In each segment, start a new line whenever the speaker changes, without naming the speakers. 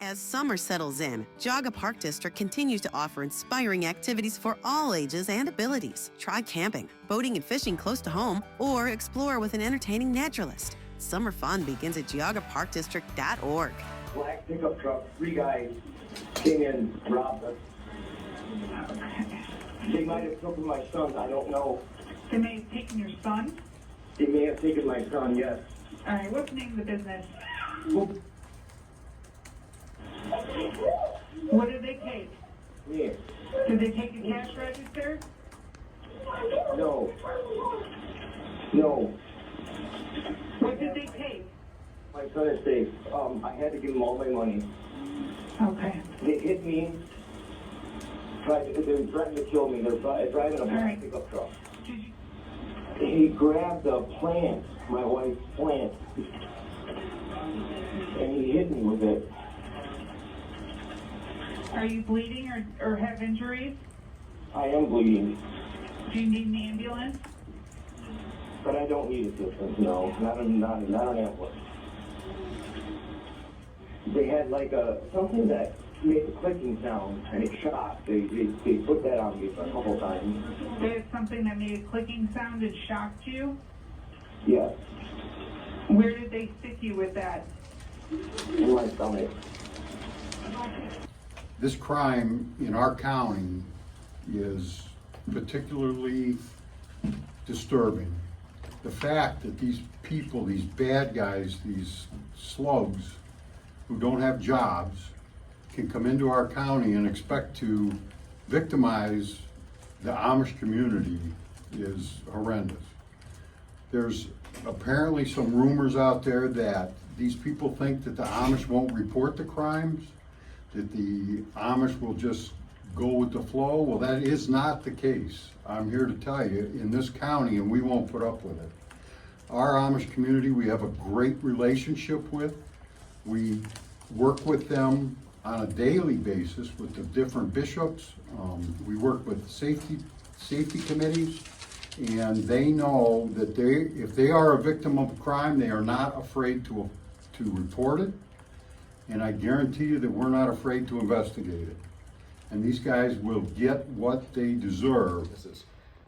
As summer settles in, Geauga Park District continues to offer inspiring activities for all ages and abilities. Try camping, boating and fishing close to home, or explore with an entertaining naturalist. Summer fun begins at geaugaparkdistrict.org.
Black pickup truck, 3 guys came in, robbed us. They might have taken my son, I don't know.
They may have taken your son?
They may have taken my son, yes.
All right, what's the name of the business? What did they take?
Yeah.
Did they take a cash register?
No. No.
What did they take?
My son is safe. I had to give him all my money.
Okay.
They hit me. They threatened to kill me. They're driving a black pickup truck. He grabbed a plant, my wife's plant, and he hit me with it.
Are you bleeding or have injuries?
I am bleeding.
Do you need an ambulance?
But I don't need assistance, no. Not an ambulance. They had like something that made a clicking sound and it shocked. They put that on me a couple times.
They had something that made a clicking sound and shocked you?
Yes.
Where did they stick you with that?
In my stomach.
This crime in our county is particularly disturbing. The fact that these people, these bad guys, these slugs who don't have jobs can come into our county and expect to victimize the Amish community is horrendous. There's apparently some rumors out there that these people think that the Amish won't report the crimes, that the Amish will just go with the flow. Well, that is not the case. I'm here to tell you, in this county, and we won't put up with it. Our Amish community, we have a great relationship with. We work with them on a daily basis with the different bishops. We work with safety committees, and they know that if they are a victim of a crime, they are not afraid to report it. And I guarantee you that we're not afraid to investigate it. And these guys will get what they deserve.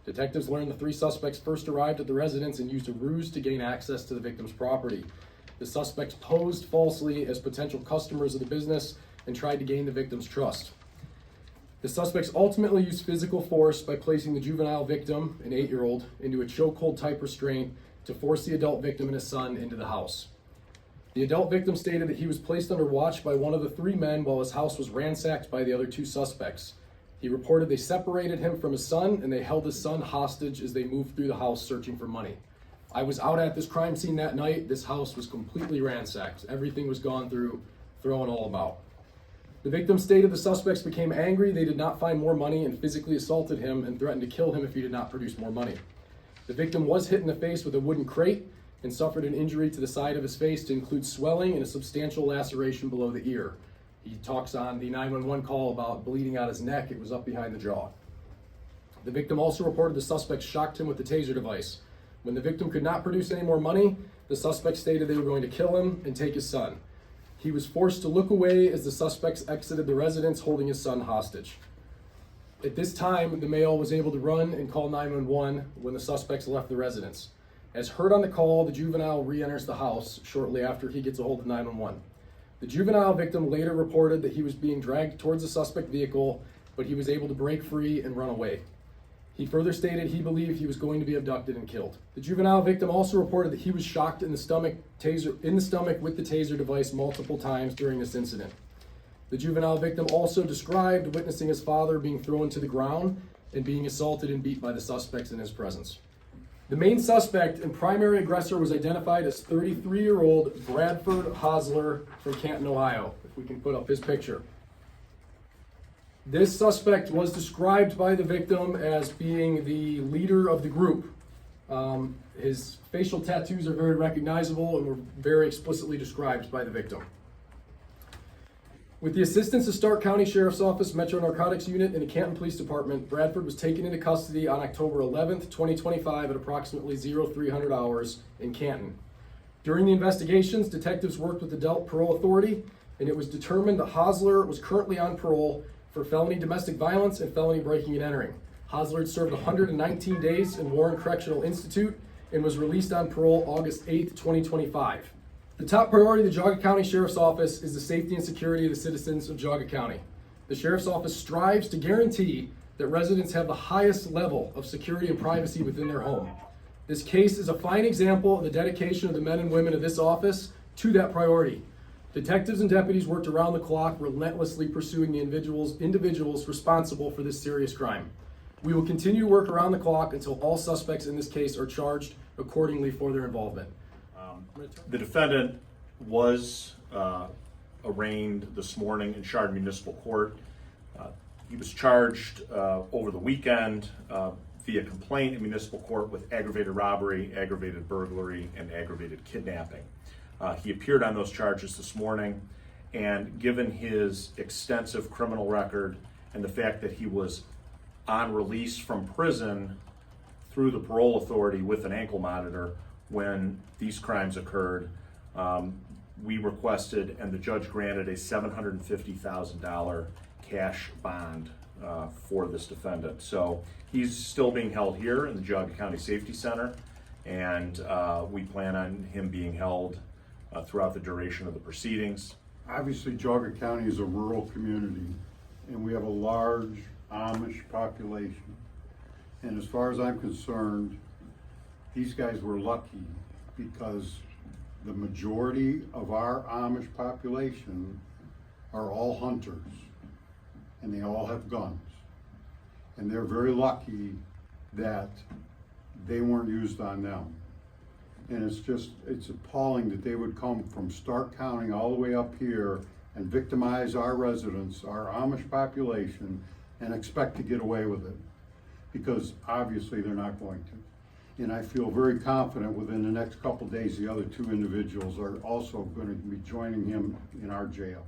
Detectives learned the 3 suspects first arrived at the residence and used a ruse to gain access to the victim's property. The suspects posed falsely as potential customers of the business and tried to gain the victim's trust. The suspects ultimately used physical force by placing the juvenile victim, an 8-year-old, into a chokehold type restraint to force the adult victim and his son into the house. The adult victim stated that he was placed under watch by one of the 3 men while his house was ransacked by the other 2 suspects. He reported they separated him from his son and they held his son hostage as they moved through the house searching for money. I was out at this crime scene that night. This house was completely ransacked. Everything was gone through, thrown all about. The victim stated the suspects became angry, they did not find more money, and physically assaulted him and threatened to kill him if he did not produce more money. The victim was hit in the face with a wooden crate and suffered an injury to the side of his face to include swelling and a substantial laceration below the ear. He talks on the 911 call about bleeding out his neck. It was up behind the jaw. The victim also reported the suspects shocked him with the taser device. When the victim could not produce any more money, the suspects stated they were going to kill him and take his son. He was forced to look away as the suspects exited the residence holding his son hostage. At this time, the male was able to run and call 911 when the suspects left the residence. As heard on the call, the juvenile re-enters the house shortly after he gets a hold of 911. The juvenile victim later reported that he was being dragged towards the suspect vehicle, but he was able to break free and run away. He further stated he believed he was going to be abducted and killed. The juvenile victim also reported that he was shocked in the stomach with the taser device multiple times during this incident. The juvenile victim also described witnessing his father being thrown to the ground and being assaulted and beat by the suspects in his presence. The main suspect and primary aggressor was identified as 33-year-old Bradford Hosler from Canton, Ohio. If we can put up his picture. This suspect was described by the victim as being the leader of the group. His facial tattoos are very recognizable and were very explicitly described by the victim. With the assistance of Stark County Sheriff's Office, Metro Narcotics Unit, and the Canton Police Department, Bradford was taken into custody on October 11th, 2025 at approximately 0300 hours in Canton. During the investigations, detectives worked with the Adult Parole Authority and it was determined that Hosler was currently on parole for felony domestic violence and felony breaking and entering. Hosler had served 119 days in Warren Correctional Institute and was released on parole August 8, 2025. The top priority of the Geauga County Sheriff's Office is the safety and security of the citizens of Geauga County. The Sheriff's Office strives to guarantee that residents have the highest level of security and privacy within their home. This case is a fine example of the dedication of the men and women of this office to that priority. Detectives and deputies worked around the clock, relentlessly pursuing the individuals responsible for this serious crime. We will continue to work around the clock until all suspects in this case are charged accordingly for their involvement.
The defendant was arraigned this morning in Chardon Municipal Court. He was charged over the weekend via complaint in municipal court with aggravated robbery, aggravated burglary, and aggravated kidnapping. He appeared on those charges this morning, and given his extensive criminal record and the fact that he was on release from prison through the parole authority with an ankle monitor when these crimes occurred, we requested and the judge granted a $750,000 cash bond for this defendant. So he's still being held here in the Geauga County Safety Center, and we plan on him being held throughout the duration of the proceedings.
Obviously, Geauga County is a rural community, and we have a large Amish population. And as far as I'm concerned, these guys were lucky because the majority of our Amish population are all hunters, and they all have guns. And they're very lucky that they weren't used on them. And it's appalling that they would come from Stark County all the way up here and victimize our residents, our Amish population, and expect to get away with it. Because obviously they're not going to. And I feel very confident within the next couple days, the other two individuals are also going to be joining him in our jail.